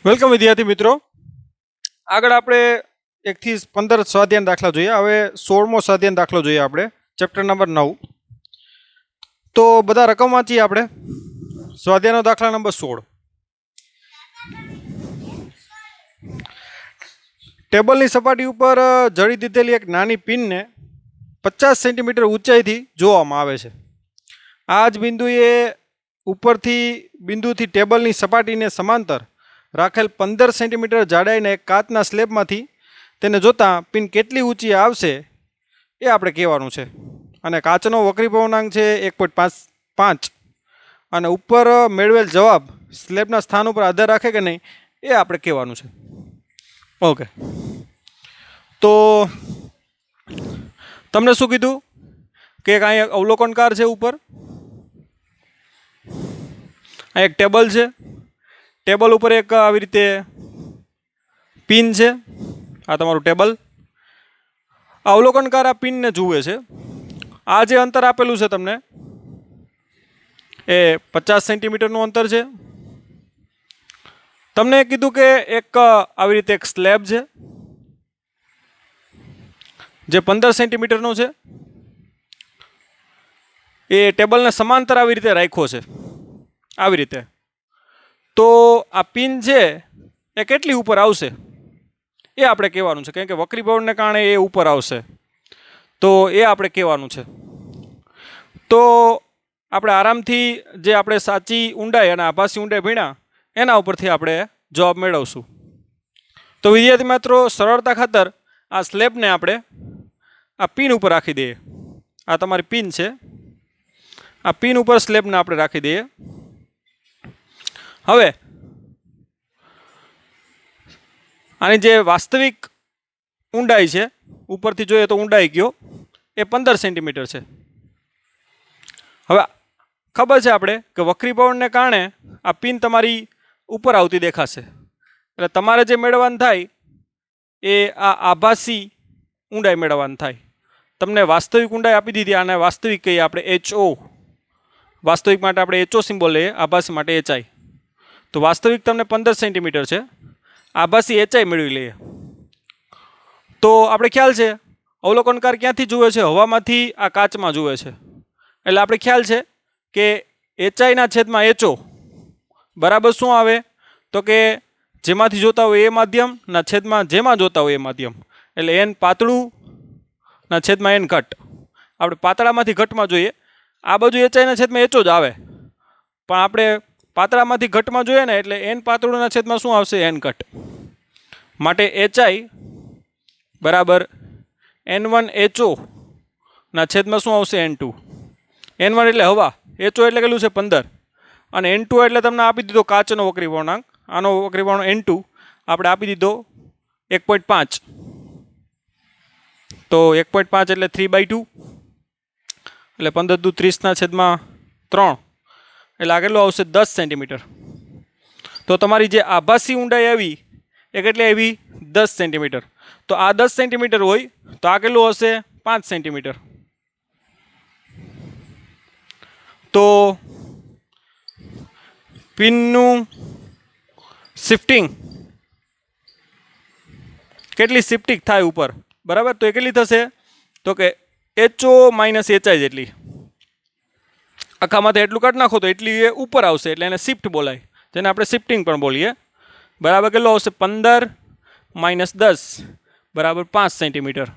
Welcome વિદ્યાર્થી મિત્રો, આગળ આપણે 1 થી 15 સ્વાધ્યાયન દાખલા જોઈએ. હવે 16મો સ્વાધ્યાયન દાખલો જોઈએ આપણે, ચેપ્ટર નંબર 9. તો બધા રકમ વાંચીએ આપણે. સ્વાધ્યાયનો દાખલા નંબર 16. ટેબલની સપાટી ઉપર જડી દીધેલી એક નાની પિનને 50 સેન્ટીમીટર ઊંચાઈથી જોવામાં આવે છે. આ જ બિંદુથી ટેબલની સપાટીને સમાંતર રાખેલ 15 સેન્ટીમીટર જાડાઈના એક કાચના સ્લેબમાંથી તેને જોતાં પિન કેટલી ઊંચી આવશે એ આપણે કહેવાનું છે. અને કાચનો વક્રીભવનાંક છે 1.5 અને ઉપર મેળવેલ જવાબ સ્લેબના સ્થાન ઉપર આધાર રાખે કે નહીં એ આપણે કહેવાનું છે. ઓકે, તો તમને શું કીધું કે અહીં અવલોકનકાર છે, ઉપર અહીં એક ટેબલ છે, ટેબલ ઉપર એક આવી રીતે પિન છે. આ તમારું ટેબલ. અવલોકનકાર આ પિનને જુએ છે. આ જે અંતર આપેલું છે તમને એ 50 સેન્ટીમીટરનું અંતર છે. તમને કીધું કે એક આવી રીતે એક સ્લેબ છે જે 15 સેન્ટીમીટરનો છે. એ ટેબલને સમાંતર આવી રીતે રાખ્યો છે, આવી રીતે. તો આ પિન છે એ કેટલી ઉપર આવશે એ આપણે કહેવાનું છે, કારણ કે વક્રીભવનને કારણે એ ઉપર આવશે, તો એ આપણે કહેવાનું છે. તો આપણે આરામથી જે આપણે સાચી ઊંડાઈ અને આભાસી ઊંડાઈ ભણ્યા એના ઉપરથી આપણે જવાબ મેળવશું. તો વિદ્યાર્થી મિત્રો, સરળતા ખાતર આ સ્લેબને આપણે આ પિન ઉપર રાખી દઈએ. આ તમારી પિન છે, આ પિન ઉપર સ્લેબને આપણે રાખી દઈએ. હવે આની જે વાસ્તવિક ઊંડાઈ છે, ઉપરથી જોઈએ તો ઊંડાઈ ગયો એ 15 સેન્ટીમીટર છે. હવે ખબર છે આપણે કે વક્રીભવનને કારણે આ પિન તમારી ઉપર આવતી દેખાશે, એટલે તમારે જે મેળવવાનું થાય એ આ આભાસી ઊંડાઈ મેળવવાનું થાય. તમને વાસ્તવિક ઊંડાઈ આપી દીધી, આને વાસ્તવિક કહીએ આપણે HO. વાસ્તવિક માટે આપણે HO સિમ્બોલ લઈએ, આભાસી માટે HI. તો વાસ્તવિક તમને 15 સેન્ટીમીટર છે, આભાસી HI મેળવી લઈએ. તો આપણે ખ્યાલ છે અવલોકનકાર ક્યાંથી જુએ છે? હવામાંથી આ કાચમાં જુએ છે. એટલે આપણે ખ્યાલ છે કે HI/HO બરાબર શું આવે? તો કે જેમાંથી જોતા હોય એ માધ્યમ ના છેદમાં જેમાં જોતા હોય એ માધ્યમ, એટલે n પાતળું ના છેદમાં n ઘટ. આપણે પાતળામાંથી ઘટમાં જોઈએ, આ બાજુ HI/HO જ આવે, પણ આપણે પાતળામાંથી ઘટમાં જોઈએ ને એટલે n પાતળુંના છેદમાં શું આવશે? n ઘટ. માટે HI બરાબર N1HO ના છેદમાં શું આવશે? N2. N1 એટલે હવા, HO એટલે કેટલું છે? 15, અને N2 એટલે તમને આપી દીધો કાચનો વક્રીભવનાંક. આનો વક્રીભવનાંક N2 આપણે આપી દીધો 1.5. તો 1.5 એટલે 3/2, એટલે 15 દુ 30 ના છેદમાં 3, એટલે આ કેટલું આવશે? 10 સેન્ટીમીટર. તો તમારી જે આભાસી ઊંડાઈ આવી એ કેટલી આવી? 10 સેન્ટીમીટર. તો આ 10 સેન્ટીમીટર હોય તો આ કેટલું હશે? 5 સેન્ટીમીટર. તો પિનનું શિફ્ટિંગ કેટલી શિફ્ટિંગ થાય ઉપર, બરાબર? તો એ કેટલી થશે? તો કે HO - HI જેટલી. આખામાંથી એટલું કાઢી નાખો તો એટલી એ ઉપર આવશે, એટલે એને શિફ્ટ બોલાય, જેને આપણે શિફ્ટિંગ પણ બોલીએ. બરાબર કેટલો આવશે? 15 - 10 બરાબર 5 સેન્ટીમીટર.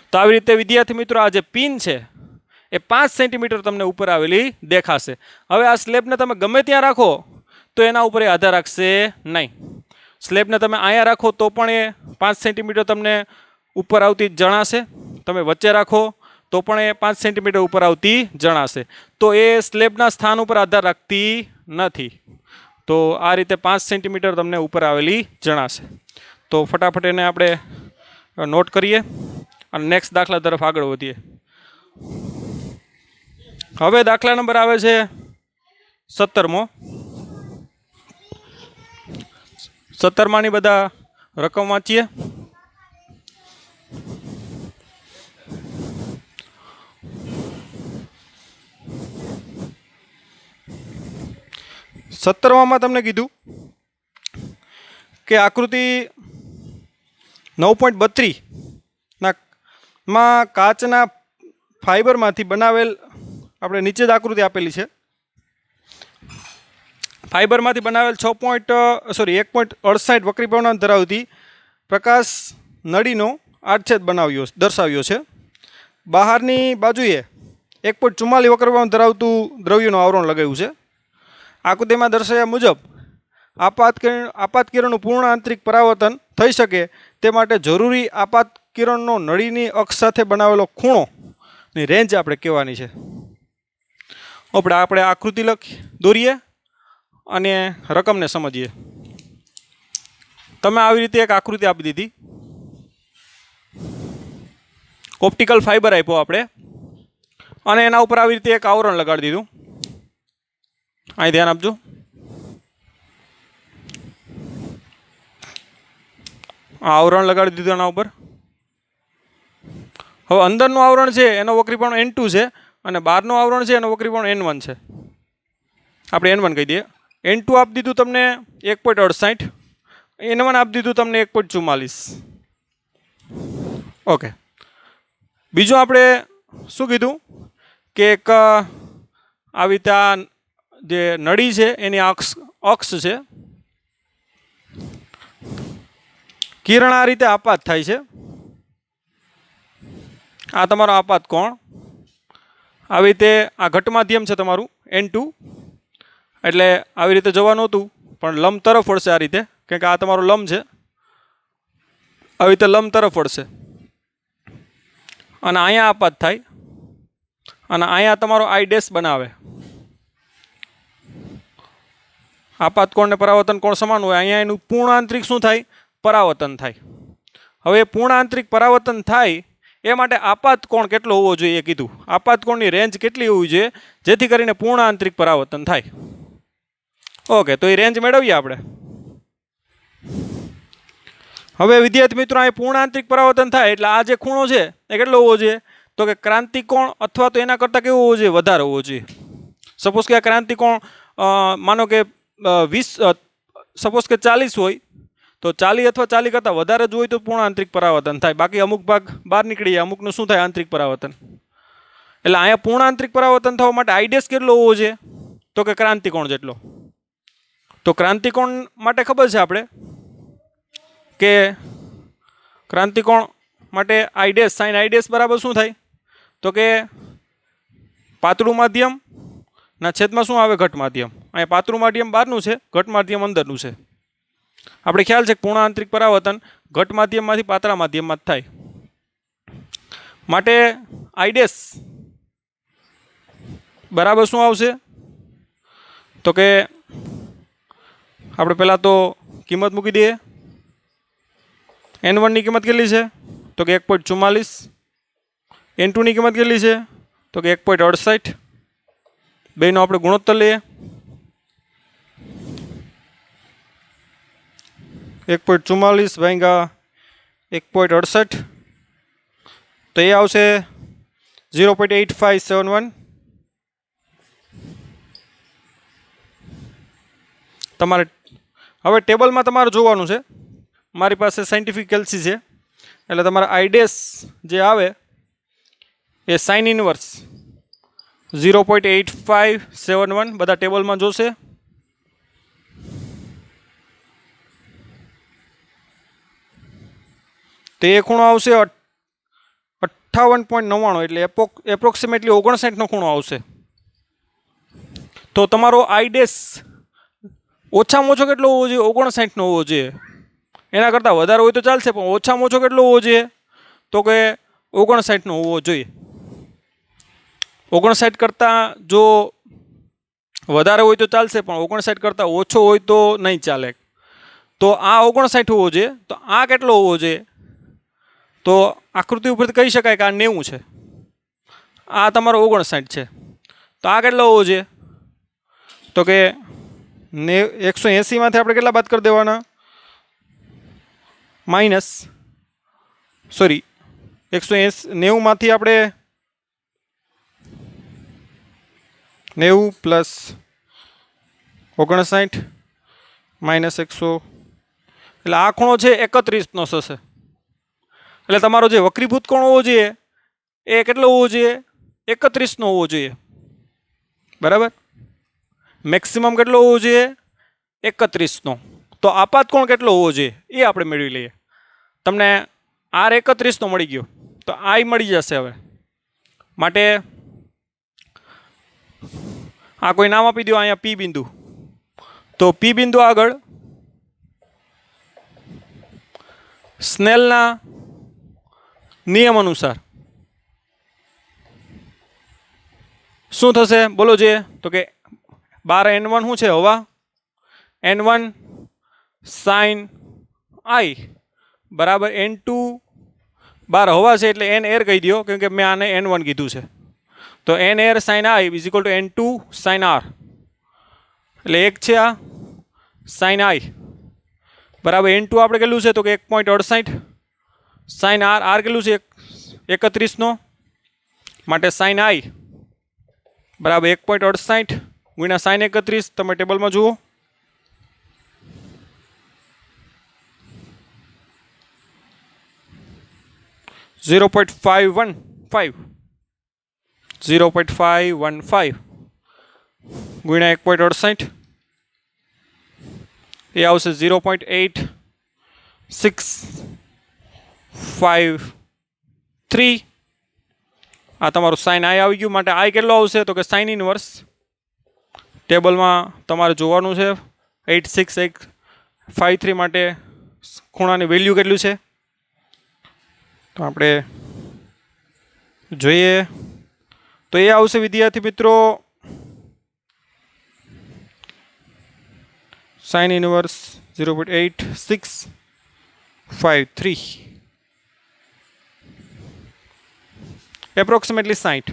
તો આવી રીતે વિદ્યાર્થી મિત્રો આ જે પિન છે એ 5 સેન્ટીમીટર તમને ઉપર આવેલી દેખાશે. હવે આ સ્લેબને તમે ગમે ત્યાં રાખો તો એના ઉપર એ આધાર રાખશે નહીં. સ્લેબને તમે અહીંયા રાખો તો પણ એ 5 સેન્ટીમીટર તમને ઉપર આવતી જણાશે. તમે વચ્ચે રાખો તો પણ એ 5 સેન્ટીમીટર ઉપર આવતી જણાશે. તો એ સ્લેબના સ્થાન ઉપર આધાર રાખતી નથી. તો આ રીતે 5 સેન્ટીમીટર તમને ઉપર આવેલી જણાશે. તો ફટાફટ એને આપણે નોટ કરીએ અને નેક્સ્ટ દાખલા તરફ આગળ વધીએ. હવે દાખલા નંબર આવે છે 17મો. 17માની બધા રકમ વાંચીએ. સત્તરવામાં તમને કીધું કે આકૃતિ 9.32 માં કાચના ફાઇબરમાંથી બનાવેલ, આપણે નીચે જ આકૃતિ આપેલી છે, ફાઇબરમાંથી બનાવેલ 1.68 વક્રીપૂર્ણાંક ધરાવતી પ્રકાશ નળીનો આડછેદ દર્શાવ્યો છે. બહારની બાજુએ 1.44 વક્રપૂર્ણાંક ધરાવતું દ્રવ્યનું આવરણ લગાવ્યું છે. આકૃતિમાં દર્શાવ્યા મુજબ આપાત કિરણનું પૂર્ણ આંતરિક પરાવર્તન થઈ શકે તે માટે જરૂરી આપાત કિરણનો નળીની અક્ષ સાથે બનાવેલો ખૂણોની રેન્જ આપણે કહેવાની છે. આપણે આકૃતિ દોરીએ અને રકમને સમજીએ. તમે આવી રીતે એક આકૃતિ આપી દીધી, ઓપ્ટિકલ ફાઇબર આપ્યો આપણે, અને એના ઉપર આવી રીતે એક આવરણ લગાડી દીધું. અહીં ધ્યાન આપજો. આવરણ લગાડી દીધું એના ઉપર. હવે અંદરનું આવરણ છે એનો વક્રીપૂર્ણ N2 છે, અને બહારનું આવરણ છે એનો વક્રીપૂર્ણ N1 છે. આપણે N1 કહી દઈએ. N2 આપી દીધું તમને 1.68, N1 આપી દીધું તમને 1.44. ઓકે. બીજું આપણે શું કીધું કે એક આવી રીતે આ જે નળી છે એની અક્ષ છે, કિરણ આ રીતે આપાત થાય છે. આ તમારો આપાત કોણ. આવી રીતે આ ઘટ માધ્યમ છે તમારું N2, એટલે આવી રીતે જવાનું હતું પણ લંબ તરફ વળશે આ રીતે, કારણ કે આ તમારો લંબ છે, આવી રીતે લંબ તરફ વળશે અને અહીંયા આપાત થાય અને અહીંયા તમારો I' બનાવે. આપાત કોણ ને પરાવર્તન કોણ સમાન હોય, અહીંયા એનું પૂર્ણ આંતરિક શું થાય, પરાવર્તન થાય. હવે પૂર્ણ આંતરિક પરાવર્તન થાય એ માટે આપાત કોણ કેટલો હોવો જોઈએ એ કીધું. આપાત કોણની રેન્જ કેટલી હોવી જોઈએ જેથી કરીને પૂર્ણ આંતરિક પરાવર્તન થાય. ઓકે, તો એ રેન્જ મેળવીએ આપણે. હવે વિદ્યાર્થી મિત્રો, અહીં પૂર્ણ આંતરિક પરાવર્તન થાય એટલે આ જે ખૂણો છે એ કેટલો હોવો જોઈએ, તો કે ક્રાંતિકોણ અથવા તો એના કરતાં કેવો હોવો જોઈએ, વધારે હોવો જોઈએ. સપોઝ કે આ ક્રાંતિકોણ માનો કે 20, સપોઝ કે 40 હોય, તો 40 અથવા 40 કરતાં વધારે જ હોય તો પૂર્ણ આંતરિક પરાવર્તન થાય. બાકી અમુક ભાગ બહાર નીકળી જાય, અમુકનું શું થાય, આંતરિક પરાવર્તન. એટલે અહીંયા પૂર્ણ આંતરિક પરાવર્તન થવા માટે I' કેટલો હોવો જોઈએ, તો કે ક્રાંતિકોણ જેટલો. તો ક્રાંતિકોણ માટે ખબર છે આપણે કે ક્રાંતિકોણ માટે I' sin I' બરાબર શું થાય, તો કે પાતળું માધ્યમ ના છેદમાં શું આવે, ઘટ માધ્યમ. અહીંયા પાતળું માધ્યમ બહારનું છે, ઘટ માધ્યમ અંદરનું છે. આપણે ખ્યાલ છે કે પૂર્ણ આંતરિક પરાવર્તન ઘટ માધ્યમમાંથી પાતળા માધ્યમમાં જ થાય. માટે I' બરાબર શું આવશે, તો કે આપણે પહેલાં તો કિંમત મૂકી દઈએ. N1 ની કિંમત કેટલી છે, તો કે 1.44. N2 ની કિંમત કેટલી છે, તો કે 1.68. બેનો આપણે ગુણોત્તર લઈએ. 1.44 ભાગ્યા 1.68, તો એ આવશે 0.8571. તમારે હવે ટેબલમાં તમારે જોવાનું છે. મારી પાસે સાયન્ટિફિક કેલ્સી છે, એટલે તમારે I' જે આવે એ સાઇન ઇનવર્સ 0.8571 બધા ટેબલમાં જોશે. તો એ ખૂણો આવશે 58.99, એટલે એપ્રોક્સિમેટલી 59નો ખૂણો આવશે. તો તમારો I' ઓછામાં ઓછો કેટલો હોવો જોઈએ, 59નો હોવો જોઈએ. એના કરતાં વધારે હોય તો ચાલશે, પણ ઓછામાં ઓછો કેટલો હોવો જોઈએ, તો કે 59નો હોવો જોઈએ. 59 કરતાં જો વધારે હોય તો ચાલશે, પણ 59 કરતાં ઓછો હોય તો નહીં ચાલે. તો આ 59 હોવો જોઈએ. તો આ કેટલો હોવો જોઈએ, તો આકૃતિ ઉપરથી કહી શકાય કે આ 90 છે, આ તમારો 59 છે. તો આ કેટલો હોવો જોઈએ, તો કે 180 માંથી આપણે કેટલા બાદ કરી દેવાના, માઇનસ 180 માંથી આપણે 90 પ્લસ 59 માઇનસ 180 એટલે આ ખૂણો છે 31નો થશે. એટલે તમારો જે વક્રીભૂત કોણ હોવો જોઈએ એ કેટલો હોવો જોઈએ? 31નો હોવો જોઈએ. બરાબર. મેક્સિમમ કેટલો હોવો જોઈએ? 31નો. તો આપાત કોણ કેટલો હોવો જોઈએ એ આપણે મેળવી લઈએ. તમને R 31નો મળી ગયો તો I મળી જશે. હવે માટે આ કોઈ નામ આપી દો અહીંયા P બિંદુ. તો P બિંદુ આગળ સ્નેલના નિયમ અનુસાર શું થશે બોલો જોઈએ? તો કે 12 N1 શું છે? હવા. N1 sin I બરાબર N2 12 હવા છે એટલે N એર કહી દો, કેમ કે મેં આને N1 કીધું છે. તો N air sin I is equal to N2 sin R. એટલે એક છે આ sin I બરાબર N2 આપણે કેટલું છે? તો કે 1.68 sin R. R કેટલું છે? 31નો. માટે sin I બરાબર 1.68 ગુણ્યા sin 31. તમે ટેબલમાં જુઓ. 0.515 ગુણ્યા 1.68 એ આવશે 0.8653. આ તમારું સાઇન આઈ આવી ગયું. માટે આઈ કેટલો આવશે? તો કે સાઇન ઇનવર્સ. ટેબલમાં તમારે જોવાનું છે 86853 માટે ખૂણાની વેલ્યુ કેટલું છે તો આપણે જોઈએ. તો એ આવશે વિદ્યાર્થી મિત્રો સાઇન ઇનવર્સ 0.8653 એપ્રોક્સિમેટલી 60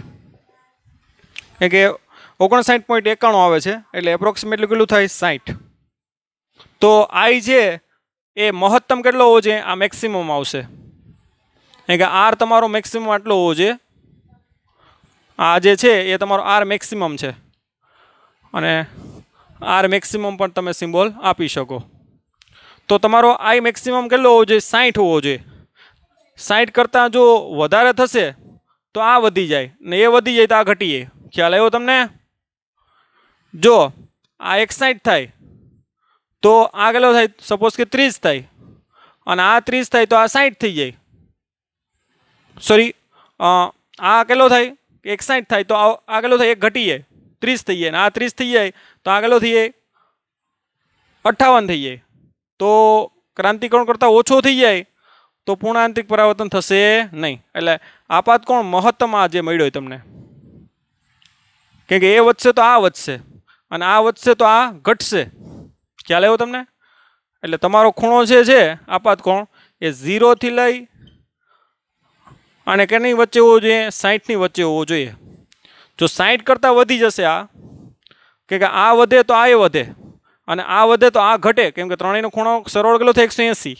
કે 59.91 આવે છે. એટલે એપ્રોક્સિમેટલી કેટલું થાય? 60. તો આઈ છે એ મહત્તમ કેટલો હોવો જોઈએ? આ મેક્સિમમ આવશે. કે આર તમારો મેક્સિમમ આટલો હોવો જોઈએ. આ જે છે એ તમારો આર મેક્સિમમ છે અને આર મેક્સિમમ પણ તમે સિમ્બોલ આપી શકો. તો તમારો આઈ મેક્સિમમ કેટલો હોવો જોઈએ? 60 હોવો જોઈએ. 60 કરતાં જો વધારે થશે તો આ વધી જાય ને એ વધી જાય તો આ ઘટી જાય. ખ્યાલ આવ્યો તમને? જો આ 61 થાય તો આ કેટલો થાય? સપોઝ કે 30 થાય અને આ 30 થાય તો આ 60 થઈ જાય. સોરી, આ કેટલો થાય? 61 થાય તો આ કેટલો થાય? એક ઘટી જાય 30 થઈ જાય. અને આ 30 થઈ જાય તો આ કેટલો થઈ જાય? 58 થઈ જાય. તો ક્રાંતિકોણ કરતાં ઓછો થઈ જાય તો પૂર્ણાંતિક પરાવર્તન થશે નહીં. એટલે આપાત કોણ મહત્તમ આ જે મળ્યો તમને, કેમ કે એ વધશે તો આ વધશે અને આ વધશે તો આ ઘટશે. ખ્યાલ આવ્યો તમને? એટલે તમારો ખૂણો જે છે આપાત કોણ એ 0 થી લઈ અને કેની વચ્ચે હોવો જોઈએ? 60 ની વચ્ચે હોવો જોઈએ. જો 60 કરતાં વધી જશે આ, કે આ વધે તો આ એ વધે અને આ વધે તો આ ઘટે, કેમ કે ત્રણેયનો ખૂણો સરવાળો કેટલો થાય? 180.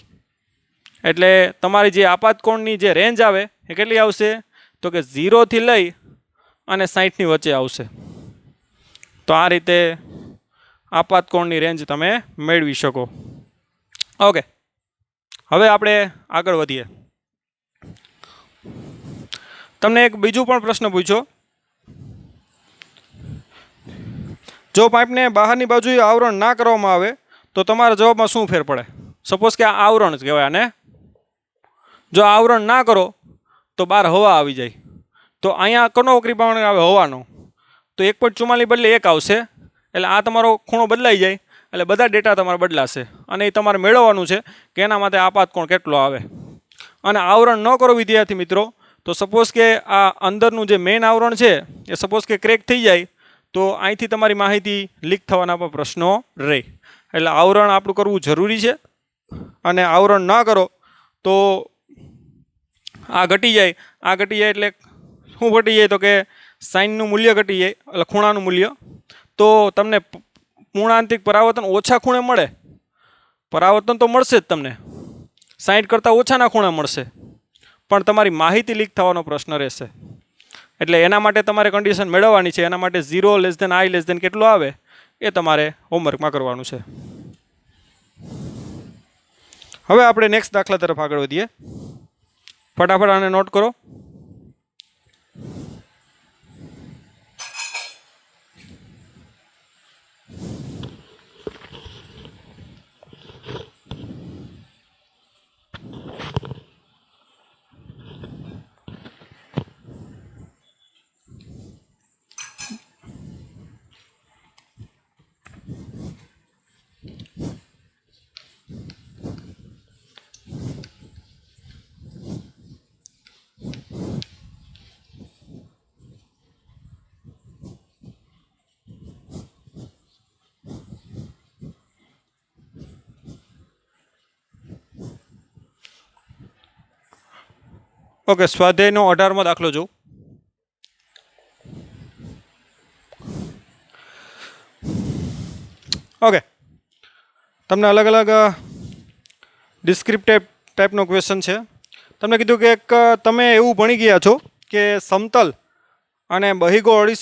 એટલે તમારી જે આપાત કોણની જે રેન્જ આવે એ કેટલી આવશે? તો કે 0 થી લઈ અને 60 ની વચ્ચે આવશે. તો આ રીતે આપાત કોણની રેન્જ તમે મેળવી શકો. ઓકે, હવે આપણે આગળ વધીએ. તમને એક બીજું પણ પ્રશ્ન પૂછ્યો. જો પાઇપને બહારની બાજુએ આવરણ ના કરવામાં આવે તો તમારા જવાબમાં શું ફેર પડે? સપોઝ કે આ આવરણ જ કહેવાય આને. જો આવરણ ના કરો તો બહાર હવા આવી જાય. તો અહીંયા કોનો વક્રીભાણ આવે? હવાનો. તો 1.44 બદલે 1 આવશે. એટલે આ તમારો ખૂણો બદલાઈ જાય એટલે બધા ડેટા તમારે બદલાશે અને એ તમારે મેળવવાનું છે કે એના માટે આપાત કોણ કેટલો આવે. અને આવરણ ન કરો વિદ્યાર્થી મિત્રો તો સપોઝ કે આ અંદરનું જે મેઇન આવરણ છે એ સપોઝ કે ક્રેક થઈ જાય તો અહીંથી તમારી માહિતી લીક થવાના પણ પ્રશ્નો રહે. એટલે આવરણ આપણું કરવું જરૂરી છે. અને આવરણ ના કરો તો આ ઘટી જાય. આ ઘટી જાય એટલે શું ઘટી જાય? તો કે સાઇનનું મૂલ્ય ઘટી જાય, એટલે ખૂણાનું મૂલ્ય. તો તમને પૂર્ણાંતિક પરાવર્તન ઓછા ખૂણે મળે. પરાવર્તન તો મળશે જ તમને, 60 કરતાં ઓછાના ખૂણે મળશે, પણ તમારી માહિતી લીક થવાનો પ્રશ્ન રહેશે. એટલે એના માટે તમારે કન્ડિશન મેળવવાની છે. એના માટે 0 less than I less than કેટલું આવે એ તમારે હોમવર્કમાં કરવાનું છે. હવે આપણે નેક્સ્ટ દાખલા તરફ આગળ વધીએ. ફટાફટ આને નોટ કરો. ઓકે, સ્વાધ્યાયનો 18મો દાખલો જોઉં. ઓકે, તમને અલગ અલગ ડિસ્ક્રિપ્ટિવ ટાઈપનો ક્વેશ્ચન છે. તમને કીધું કે એક તમે એવું ભણી ગયા છો કે સમતલ અને બહિગોળ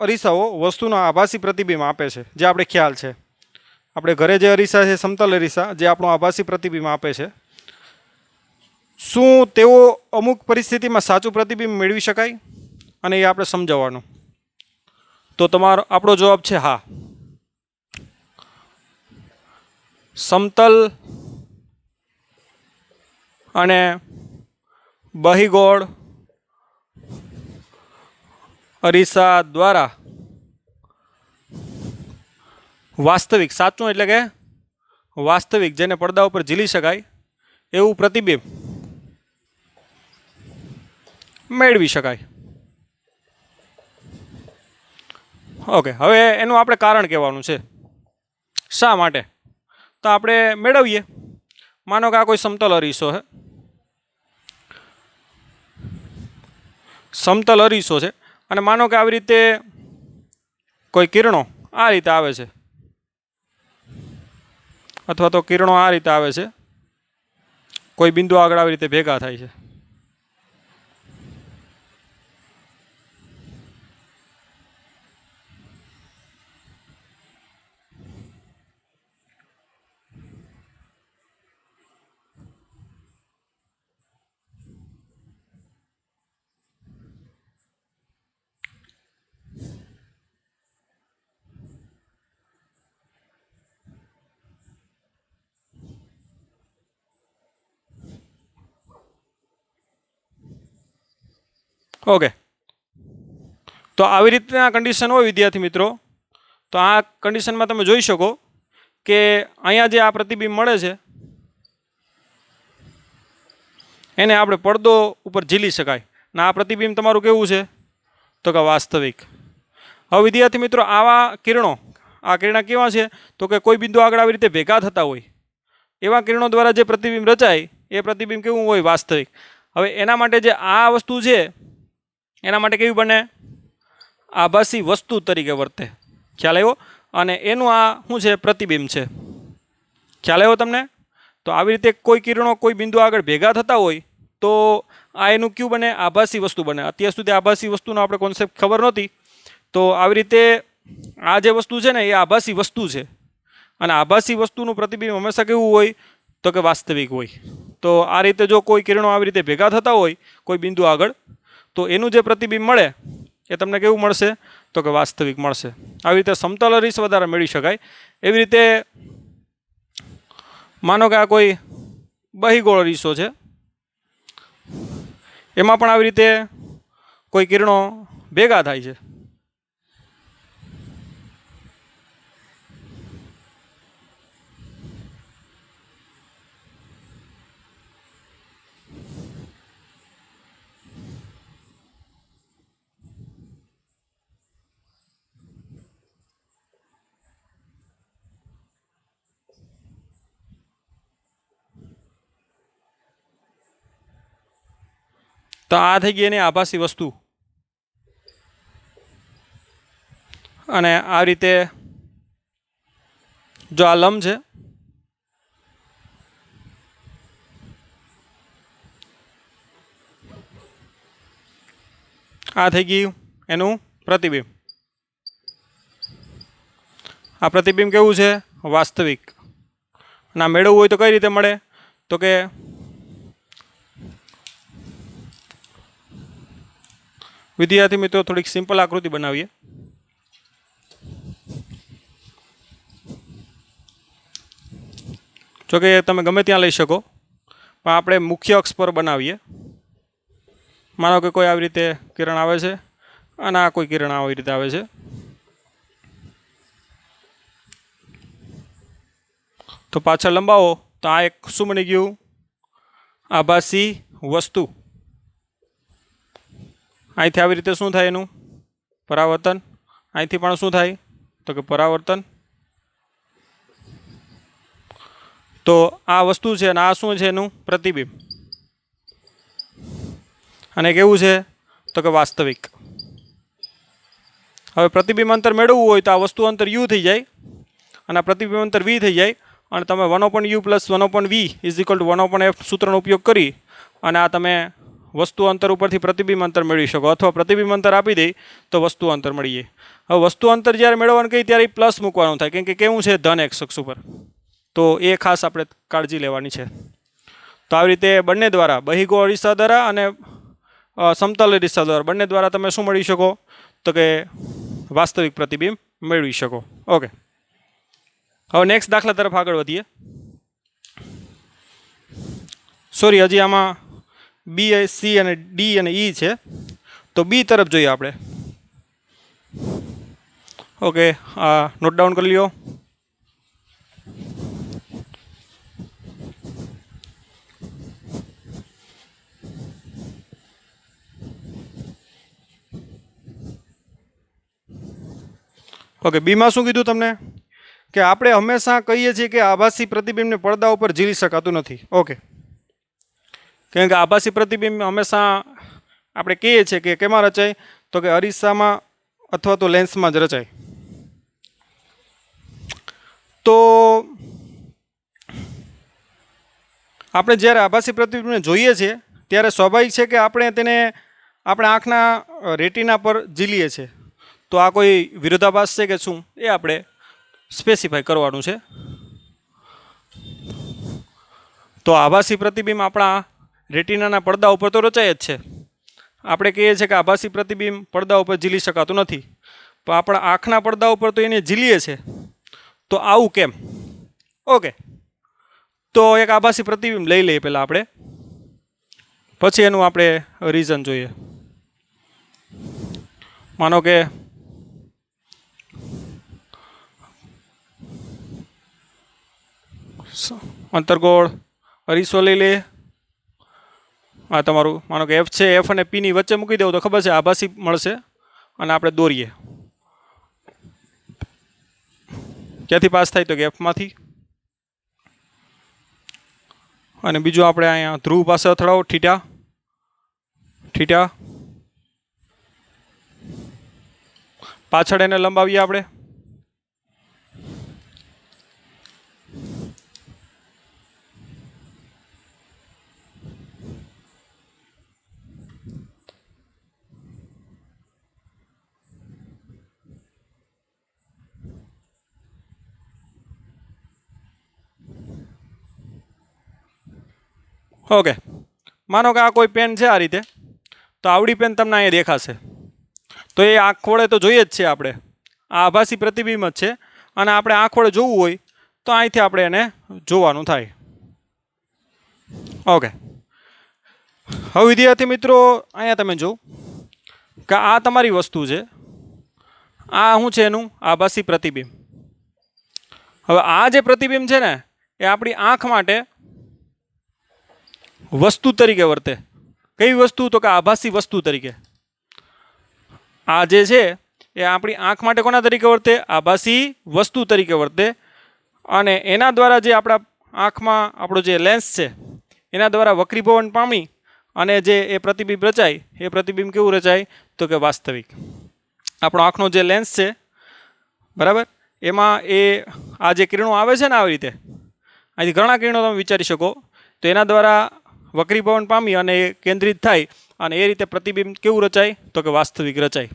અરીસાઓ વસ્તુનો આભાસી પ્રતિબિંબ આપે છે, જે આપણે ખ્યાલ છે. આપણે ઘરે જે અરીસા છે સમતલ અરીસા, જે આપણું આભાસી પ્રતિબિંબ આપે છે, શું તેઓ અમુક પરિસ્થિતિમાં સાચું પ્રતિબિંબ મેળવી શકાય? અને એ આપણે સમજાવવાનું. તો આપણો જવાબ છે હા. સમતલ અને બહિગોળ અરીસા દ્વારા વાસ્તવિક, સાચું એટલે કે વાસ્તવિક, જેને પડદા ઉપર ઝીલી શકાય એવું પ્રતિબિંબ મેળવી શકાય. ઓકે, હવે એનું આપણે કારણ કહેવાનું છે. શા માટે? તો આપણે મેળવીએ. માનો કે આ કોઈ સમતલ અરીસો છે, સમતલ અરીસો છે, અને માનો કે આવી રીતે કોઈ કિરણો આ રીતે આવે છે, અથવા તો કિરણો આ રીતે આવે છે, કોઈ બિંદુ આગળ આવી રીતે ભેગા થાય છે. ઓકે, તો આવી રીતના કન્ડિશન હોય વિદ્યાર્થી મિત્રો, તો આ કન્ડિશનમાં તમે જોઈ શકો કે અહીંયા જે આ પ્રતિબિંબ મળે છે એને આપણે પડદો ઉપર ઝીલી શકાય. ને આ પ્રતિબિંબ તમારું કેવું છે? તો કે વાસ્તવિક. હવે વિદ્યાર્થી મિત્રો, આવા કિરણો, આ કિરણા કેવા છે? તો કે કોઈ બિંદુ આગળ આવી રીતે ભેગા થતા હોય એવા કિરણો દ્વારા જે પ્રતિબિંબ રચાય એ પ્રતિબિંબ કેવું હોય? વાસ્તવિક. હવે એના માટે જે આ વસ્તુ છે એના માટે કેવી બને? આભાસી વસ્તુ તરીકે વર્તે. ખ્યાલ આવ્યો? અને એનું આ શું છે? પ્રતિબિંબ છે. ખ્યાલ આવ્યો તમને? તો આવી રીતે કોઈ કિરણો કોઈ બિંદુ આગળ ભેગા થતા હોય તો આ એનું ક્યુ બને? આભાસી વસ્તુ બને. અત્યાર સુધી આભાસી વસ્તુનો આપણે કોન્સેપ્ટ ખબર નહોતી. તો આવી રીતે આ જે વસ્તુ છે ને એ આભાસી વસ્તુ છે, અને આભાસી વસ્તુનું પ્રતિબિંબ હંમેશા કેવું હોય? તો કે વાસ્તવિક હોય. તો આ રીતે જો કોઈ કિરણો આવી રીતે ભેગા થતા હોય કોઈ બિંદુ આગળ, તો એનું જે પ્રતિબિંબ મળે એ તમને કેવું મળશે? તો કે વાસ્તવિક મળશે. આવી રીતે સમતલ અરીસ વધારે મેળવી શકાય. એવી રીતે માનો કે આ કોઈ બહિગોળ અરીસો છે, એમાં પણ આવી રીતે કોઈ કિરણો ભેગા થાય છે. તો આ થઈ ગઈ એની આભાસી વસ્તુ. અને આ રીતે જો આ લંબ છે, આ થઈ ગયું એનું પ્રતિબિંબ. આ પ્રતિબિંબ કેવું છે? વાસ્તવિક. અને આ મેળવવું હોય તો કઈ રીતે મળે? તો કે વિદ્યાર્થી મિત્રો થોડીક સિમ્પલ આકૃતિ બનાવીએ. જો કે તમે ગમે ત્યાં લઈ શકો, પણ આપણે મુખ્ય અક્ષ પર બનાવીએ. માનો કે કોઈ આવી રીતે કિરણ આવે છે અને આ કોઈ કિરણ આવી રીતે આવે છે. તો પાછળ લંબાવો તો આ એક શું બની ગયું? આભાસી વસ્તુ. અહીંથી આવી રીતે શું થાય એનું પરાવર્તન, અહીંથી પણ શું થાય તો કે પરાવર્તન. તો આ વસ્તુ છે અને આ શું છે એનું પ્રતિબિંબ. અને કેવું છે તો કે વાસ્તવિક. હવે પ્રતિબિંબ અંતર મેળવવું હોય તો આ વસ્તુ અંતર u થઈ જાય અને આ પ્રતિબિંબ અંતર v થઈ જાય અને તમે 1/u plus 1/v is equal to 1/f સૂત્રનો ઉપયોગ કરી અને આ તમે વસ્તુ અંતર ઉપરથી પ્રતિબિંબ અંતર મેળવી શકો, અથવા પ્રતિબિંબ અંતર આપી દઈ તો વસ્તુ અંતર મળી જાય. હવે વસ્તુ અંતર જ્યારે મેળવવાનું કહી ત્યારે પ્લસ મૂકવાનું થાય, કેમ કે કેવું છે ધન x અક્ષ ઉપર. તો એ ખાસ આપણે કાળજી લેવાની છે. તો આવી રીતે બંને દ્વારા, બહિગોળ અરીસા દ્વારા અને સમતલ અરીસા દ્વારા, બંને દ્વારા તમે શું મળી શકો તો કે વાસ્તવિક પ્રતિબિંબ મેળવી શકો. ઓકે, હવે નેક્સ્ટ દાખલા તરફ આગળ વધીએ. સોરી, હજી આમાં બી, સી અને ડી અને ઈ છે, તો બી તરફ જોઈએ આપણે. ઓકે, આ નોટ ડાઉન કરી લ્યો. ઓકે, બીમાં શું કીધું તમને કે આપણે હંમેશા કહીએ છીએ કે આભાસી પ્રતિબિંબને પડદા ઉપર ઝીલી શકાતું નથી. ઓકે, કેમ કે આભાસી પ્રતિબિંબ હંમેશા આપણે કહીએ છીએ કે કેમાં રચાય તો કે અરીસામાં અથવા તો લેન્સમાં જ રચાય. તો આપણે જ્યારે આભાસી પ્રતિબિંબને જોઈએ છીએ ત્યારે સ્વાભાવિક છે કે આપણે તેને આપણા આંખના રેટિના પર ઝીલીએ છીએ. તો આ કોઈ વિરોધાભાસ છે કે શું એ આપણે સ્પેસિફાઈ કરવાનું છે. તો આભાસી પ્રતિબિંબ આપણા રેટિનાના પડદા ઉપર તો રચાય જ છે. આપણે કહીએ છીએ કે આભાસી પ્રતિબિંબ પડદા ઉપર ઝીલી શકાતું નથી, પણ આપણા આંખના પડદા ઉપર તો એને ઝીલીએ છે. તો આવું કેમ? ઓકે, તો એક આભાસી પ્રતિબિંબ લઈ લઈએ પહેલાં આપણે, પછી એનું આપણે રીઝન જોઈએ. માનો કે અંતર્ગોળ અરીસો લઈ લે. આ તમારું માનો કે એફ છે, એફ અને પીની વચ્ચે મૂકી દેવું તો ખબર છે આભાસી મળશે અને આપણે દોરીએ. ક્યાંથી પાસ થાય તો કે એફમાંથી. અને બીજું આપણે અહીંયા ધ્રુવ પાસે અથડાવો, થીટા થીટા. પાછળ એને લંબાવીએ આપણે. ઓકે, માનો કે આ કોઈ પેન છે આ રીતે, તો આવડી પેન તમને અહીંયા દેખાશે. તો એ આંખ વડે તો જોઈએ જ છે આપણે, આ આભાસી પ્રતિબિંબ જ છે. અને આપણે આંખ વડે જોવું હોય તો અહીંથી આપણે એને જોવાનું થાય. ઓકે, હવે વિદ્યાર્થી મિત્રો અહીંયા તમે જો કે આ તમારી વસ્તુ છે, આ શું છે એનું આભાસી પ્રતિબિંબ. હવે આ જે પ્રતિબિંબ છે ને એ આપણી આંખ માટે વસ્તુ તરીકે વર્તે. કઈ વસ્તુ તો કે આભાસી વસ્તુ તરીકે. આ જે છે એ આપણી આંખ માટે કોના તરીકે વર્તે? આભાસી વસ્તુ તરીકે વર્તે. અને એના દ્વારા જે આપણા આંખમાં આપણો જે લેન્સ છે એના દ્વારા વક્રીભવન પામી અને જે એ પ્રતિબિંબ રચાય, એ પ્રતિબિંબ કેવું રચાય તો કે વાસ્તવિક. આપણો આંખનો જે લેન્સ છે બરાબર, એમાં એ આ જે કિરણો આવે છે ને આવી રીતે, અહીંથી ઘણા કિરણો તમે વિચારી શકો, તો એના દ્વારા વક્રીભવન પામી અને એ કેન્દ્રિત થાય અને એ રીતે પ્રતિબિંબ કેવું રચાય તો કે વાસ્તવિક રચાય.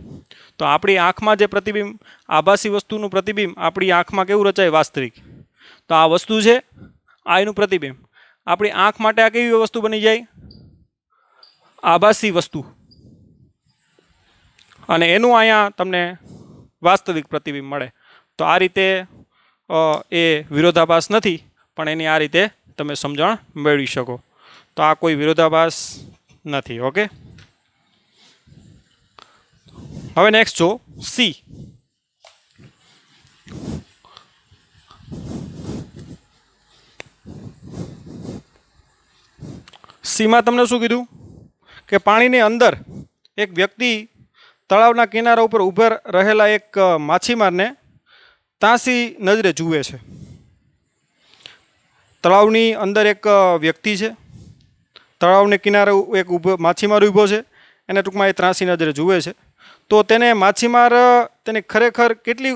તો આપણી આંખમાં જે પ્રતિબિંબ, આભાસી વસ્તુનું પ્રતિબિંબ આપણી આંખમાં કેવું રચાય? વાસ્તવિક. તો આ વસ્તુ છે, આ એનું પ્રતિબિંબ. આપણી આંખ માટે આ કેવી વસ્તુ બની જાય? આભાસી વસ્તુ. અને એનું અહીંયા તમને વાસ્તવિક પ્રતિબિંબ મળે. તો આ રીતે એ વિરોધાભાસ નથી, પણ એની આ રીતે તમે સમજણ મેળવી શકો. તો આ કોઈ વિરોધાભાસ નથી. ઓકે, હવે નેક્સ્ટ જો સી. સીમાં તમને શું કીધું કે પાણીની અંદર એક વ્યક્તિ તળાવના કિનારા ઉપર ઊભા રહેલા એક માછીમારને તાંસી નજરે જુએ છે. તળાવની અંદર એક વ્યક્તિ છે, તળાવને કિનારે એક માછીમાર ઊભો છે, એને ટૂંકમાં એ ત્રાંસી નજરે જુએ છે. તો તેને માછીમાર તેને ખરેખર કેટલી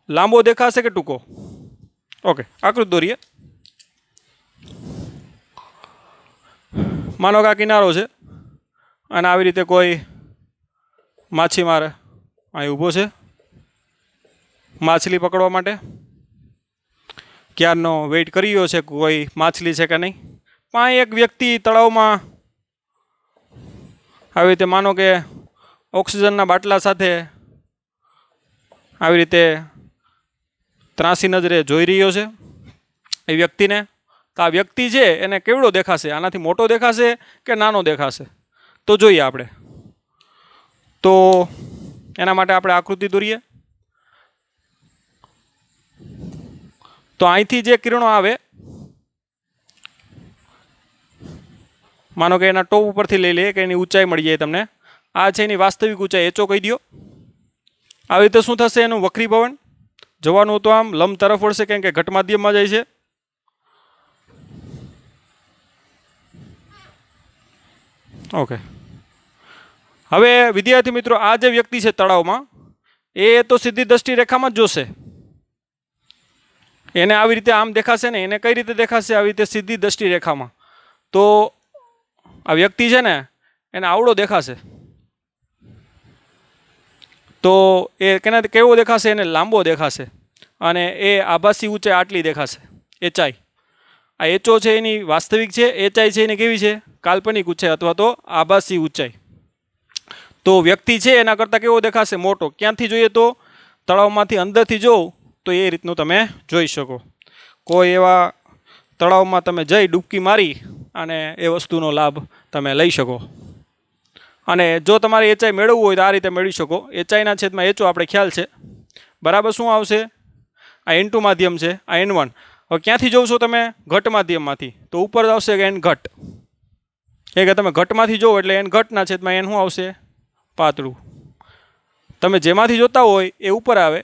લાંબો દેખાશે કે ટૂંકો? ઓકે, આકૃતિ દોરીએ. માનો કે આ કિનારો છે અને આવી રીતે કોઈ માછીમાર અહીં ઊભો છે માછલી પકડવા માટે. ક્યારનો વેઇટ કરી રહ્યો છે કોઈ માછલી છે કે નહીં. પણ એક વ્યક્તિ તળાવમાં આવી રીતે માનો કે ઓક્સિજનના બાટલા સાથે આવી રીતે ત્રાંસી નજરે જોઈ રહ્યો છે એ વ્યક્તિને. તો આ વ્યક્તિ છે એને કેવડો દેખાશે? આનાથી મોટો દેખાશે કે નાનો દેખાશે? તો જોઈએ આપણે. તો એના માટે આપણે આકૃતિ દોરીએ. તો અહીંથી જે કિરણો આવે, માનો કે એના ટોપ ઉપરથી લઈ લઈએ કે એની ઊંચાઈ મળી જાય તમને. આ છે એની વાસ્તવિક ઊંચાઈ, એચઓ કહી દો. આવી રીતે શું થશે? એનું વક્રીભવન જવાનું તો આમ લંબ તરફ વળશે, કેમ કે ઘટ માધ્યમમાં જાય છે. ઓકે, હવે વિદ્યાર્થી મિત્રો, આ જે વ્યક્તિ છે તળાવમાં, એ તો સીધી દ્રષ્ટિ રેખામાં જ જોશે. એને આવી રીતે આમ દેખાશે ને. એને કઈ રીતે દેખાશે? આવી રીતે સીધી દ્રષ્ટિ રેખામાં. તો આ વ્યક્તિ છે ને એને આવડો દેખાશે. તો એ કેનાથી કેવો દેખાશે? એને લાંબો દેખાશે. અને એ આભાસી ઊંચાઈ આટલી દેખાશે, એચાઈ. આ એચઓ છે એની વાસ્તવિક છે, એચાઈ છે એની કેવી છે? કાલ્પનિક ઊંચાઈ અથવા તો આભાસી ઊંચાઈ. તો વ્યક્તિ છે એના કરતાં કેવો દેખાશે? મોટો. ક્યાંથી જોઈએ? તો તળાવમાંથી અંદરથી જોઉં તો એ રીતનું તમે જોઈ શકો. કોઈ એવા તળાવમાં તમે જઈ ડૂબકી મારી અને એ વસ્તુનો લાભ તમે લઈ શકો. અને જો તમારે એચાઈ મેળવવું હોય તો આ રીતે મેળવી શકો. એચાઈના છેદમાં એચઓ આપણે ખ્યાલ છે. બરાબર શું આવશે? આ N2 માધ્યમ છે, આ N1. હવે ક્યાંથી જોઉં છો તમે? ઘટ માધ્યમમાંથી. તો ઉપર આવશે કે N ઘટ. કે તમે ઘટમાંથી જોવો એટલે N ઘટના છેદમાં N શું આવશે? પાતળું. તમે જેમાંથી જોતા હોય એ ઉપર આવે,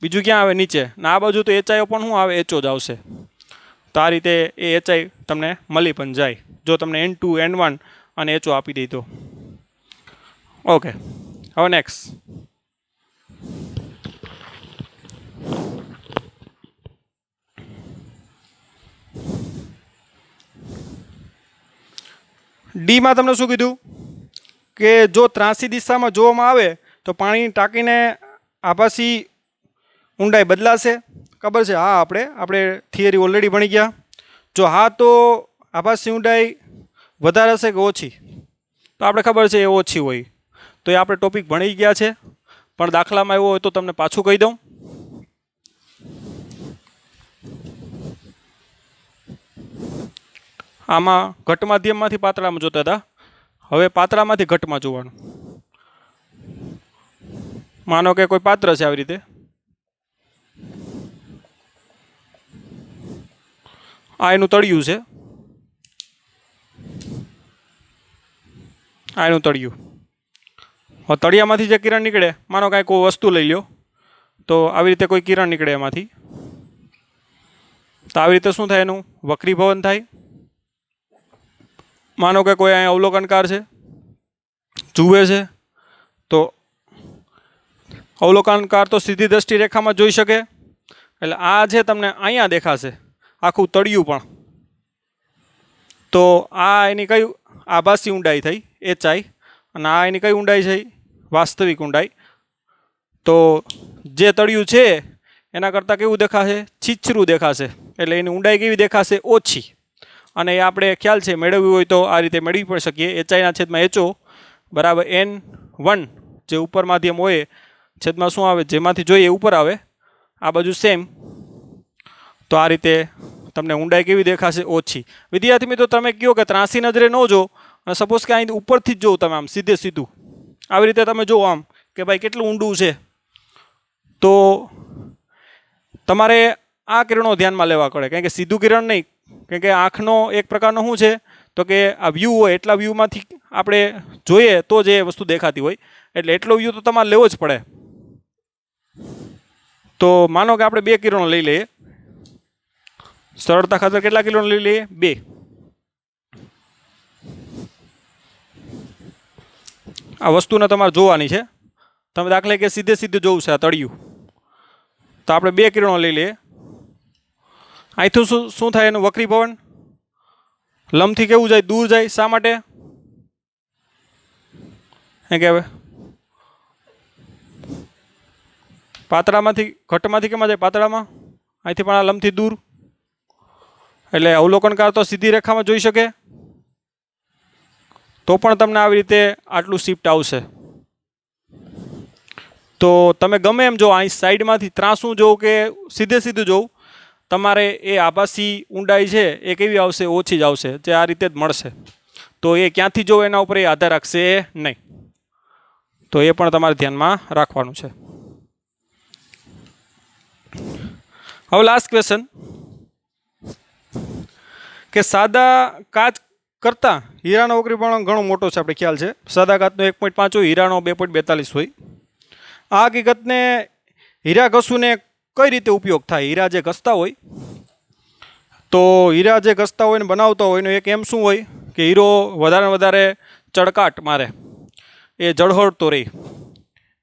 બીજું ક્યાં આવે? નીચે. ને આ બાજુ તો એચઆઈ પણ શું આવે? એચઓ જ આવશે. તો આ રીતે એ એચઆઈ તમને મળી પણ જાય જો તમને N2 N1 અને એચઓ આપી દઈ તો. ઓકે, હવે નેક્સ્ટ. ડીમાં તમને શું કીધું કે જો ત્રાંસી દિશામાં જોવામાં આવે તો પાણીની ટાંકીને આભાસી ઊંડાઈ બદલાશે. ખબર છે? હા, આપણે થિયરી ઓલરેડી ભણી ગયા. જો હા તો આભાસી ઊંડાઈ વધારે હશે કે ઓછી? તો આપણે ખબર છે એ ઓછી હોય. તો એ આપણે ટોપિક ભણી ગયા છે, પણ દાખલામાં એવો હોય તો તમને પાછું કહી દઉં. આમાં ઘટ માધ્યમમાંથી પાતળામાં જોતા હતા, હવે પાતળામાંથી ઘટમાં જોવાનું. માનો કે કોઈ પાત્ર છે આવી રીતે, આ એનું તળિયું છે, આ એનું તળિયું. હવે તળિયામાંથી જે કિરણ નીકળે, માનો કાંઈ કોઈ વસ્તુ લઈ લ્યો, તો આવી રીતે કોઈ કિરણ નીકળે એમાંથી. તો આવી રીતે શું થાય? એનું વક્રીભવન થાય. માનો કે કોઈ અહીંયા અવલોકનકાર છે, જુએ છે, તો અવલોકનકાર તો સીધી દ્રષ્ટિ રેખામાં જોઈ શકે. એટલે આ છે તમને અહીંયા દેખાશે આખું તળિયું પણ. તો આ એની કઈ આભાસી ઊંડાઈ થઈ? એચાઈ. અને આ એની કઈ ઊંડાઈ છે? વાસ્તવિક ઊંડાઈ. તો જે તળિયું છે એના કરતાં કેવું દેખાશે? છીછરું દેખાશે. એટલે એની ઊંડાઈ કેવી દેખાશે? ઓછી. અને એ આપણે ખ્યાલ છે મેળવવી હોય તો આ રીતે મેળવી પણ શકીએ. HI ના છેદમાં HO બરાબર N1 જે ઉપર માધ્યમ હોય છેદમાં શું આવે, જેમાંથી જોઈએ ઉપર આવે, આ બાજુ સેમ. તો આ રીતે તમને ઊંડાઈ કેવી દેખાશે? ઓછી. વિદ્યાર્થી મિત્રો તમે કહો કે ત્રાસી નજરે ન જો, અને સપોઝ કે અહીં ઉપરથી જ જોઉં તમે આમ સીધે સીધું આવી રીતે તમે જુઓ આમ કે ભાઈ કેટલું ઊંડું છે, તો તમારે આ કિરણો ધ્યાનમાં લેવા પડે. કારણ કે સીધું કિરણ નહીં, કારણ કે આંખનો એક પ્રકારનો શું છે તો કે આ વ્યૂ હોય, એટલા વ્યૂમાંથી આપણે જોઈએ તો જ એ વસ્તુ દેખાતી હોય, એટલે એટલો વ્યૂ તો તમારે લેવો જ પડે. તો માનો કે આપણે 2 કિરણો લઈ લઈએ, સરળતા ખાતર કેટલા કિરણો લઈ લઈએ? 2. આ વસ્તુને તમારે જોવાની છે. તમે દાખલા કે સીધે સીધું જોવું છે આ તળિયું, તો આપણે 2 કિરણો લઈ લઈએ. અહીંથી શું થાય એનું વક્રીભવન? લંબથી કેવું જાય? દૂર જાય. શા માટે? કે હવે પાતળામાંથી ઘટમાંથી કેમાં જાય? પાતળામાં. અહીંથી પણ આ લંબથી દૂર, એટલે અવલોકનકાર તો સીધી રેખામાં જોઈ શકે, તો પણ તમને આવી રીતે આટલું શિફ્ટ આવશે. તો તમે ગમે એમ જો અહીં સાઈડમાંથી ત્રાસું જોવું કે સીધે સીધું જોવું, તમારે એ આભાસી ઊંડાઈ છે એ કેવી આવશે? ઓછી જ આવશે, જે આ રીતે જ મળશે. તો એ ક્યાંથી જોવો એના ઉપર એ આધાર રાખશે નહીં. તો એ પણ તમારે ધ્યાનમાં રાખવાનું છે. હવે લાસ્ટ ક્વેશ્ચન, કે સાદા કાચ કરતાં હીરાનો વક્રીભવન ઘણો મોટો છે. આપણે ખ્યાલ છે સાદા કાચનો 1.5 હોય, હીરાનો 2.42 હોય. આ હકીકતને હીરા ઘસુને કઈ રીતે ઉપયોગ થાય? હીરા જે ઘસતા હોય, તો હીરા જે ઘસતા હોય ને બનાવતા હોય એનો એક એમ શું હોય કે હીરો વધારે વધારે ચળકાટ મારે, એ ઝળહળતો રહે.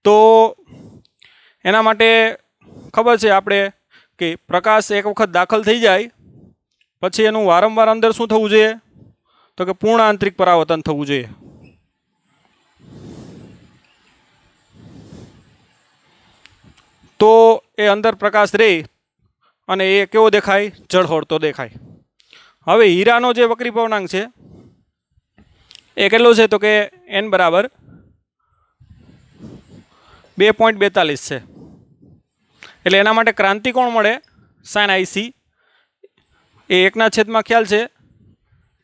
તો એના માટે ખબર છે આપણે કે પ્રકાશ એક વખત દાખલ થઈ જાય પછી એનું વારંવાર અંદર શું થવું જોઈએ? તો કે પૂર્ણ આંતરિક પરાવર્તન થવું જોઈએ. તો એ અંદર પ્રકાશ રહે અને એ કેવો દેખાય? ઝળહળતો દેખાય. હવે હીરાનો જે વક્રીભવનાંક છે એ કેટલો છે? તો કે N બરાબર 2.42 છે. એટલે એના માટે ક્રાંતિ કોણ મળે? Sign IC. એ 1 છેદમાં ખ્યાલ છે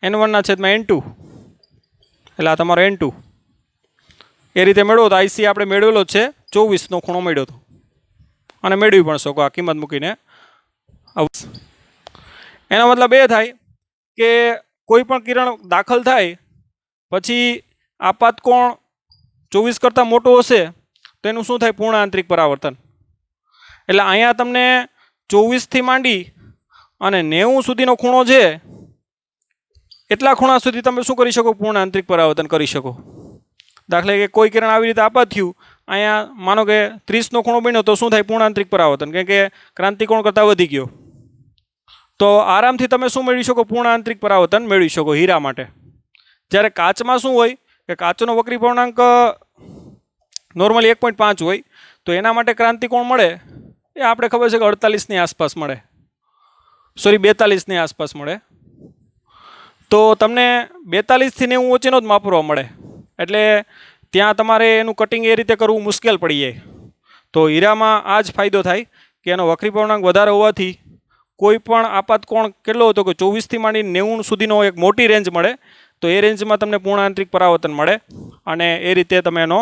N1 છેદમાં N2, એટલે આ તમારો N2. એ રીતે મેળવો તો IC આપણે મેળવેલો જ છે, 24નો ખૂણો મળ્યો હતો, અને મેળવી પણ શકો આ કિંમત મૂકીને. એનો મતલબ એ થાય કે કોઈ પણ કિરણ દાખલ થાય પછી આપાત કોણ 24 કરતાં મોટો હશે તો એનું શું થાય? પૂર્ણ આંતરિક પરાવર્તન. એટલે અહીંયા તમને 24થી માંડી અને 90 સુધીનો ખૂણો છે, એટલા ખૂણા સુધી તમે શું કરી શકો? પૂર્ણ આંતરિક પરાવર્તન કરી શકો. દાખલા કે કોઈ કિરણ આવી રીતે આપાત થયું, અહીંયા માનો કે 30નો ખૂણો બન્યો, તો શું થાય? પૂર્ણ આંતરિક પરાવર્તન, કારણ કે ક્રાંતિકોણ કરતાં વધી ગયો. તો આરામથી તમે શું મેળવી શકો? પૂર્ણ આંતરિક પરાવર્તન મેળવી શકો હીરા માટે. જ્યારે કાચમાં શું હોય કે કાચનો વક્રીભવનાંક નોર્મલી 1.5 હોય, તો એના માટે ક્રાંતિકોણ મળે એ આપણે ખબર છે કે 48ની આસપાસ મળે, 42ની આસપાસ મળે. તો તમને 42થી 90 વચ્ચેનો જ માપવા મળે, એટલે ત્યાં તમારે એનું કટિંગ એ રીતે કરવું મુશ્કેલ પડી જાય. તો હીરામાં આ જ ફાયદો થાય કે એનો વક્રીભવનાંક વધારે હોવાથી કોઈ પણ આપાત કોણ કેટલો હતો કે 24થી માંડીને 90 સુધીનો એક મોટી રેન્જ મળે. તો એ રેન્જમાં તમને પૂર્ણ આંતરિક પરાવર્તન મળે, અને એ રીતે તમે એનો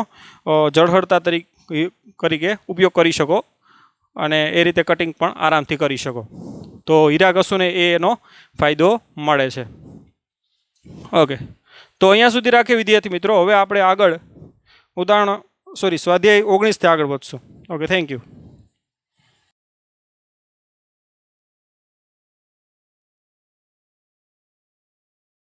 ઝળહળતા તરીકે ઉપયોગ કરી શકો, અને એ રીતે કટિંગ પણ આરામથી કરી શકો. તો હીરા ઘસુને એનો ફાયદો મળે છે. ઓકે, તો અહીંયા સુધી રાખીએ વિદ્યાર્થી મિત્રો. હવે આપણે આગળ સ્વાધ્યાય 19થી આગળ વધશું. Okay, thank you.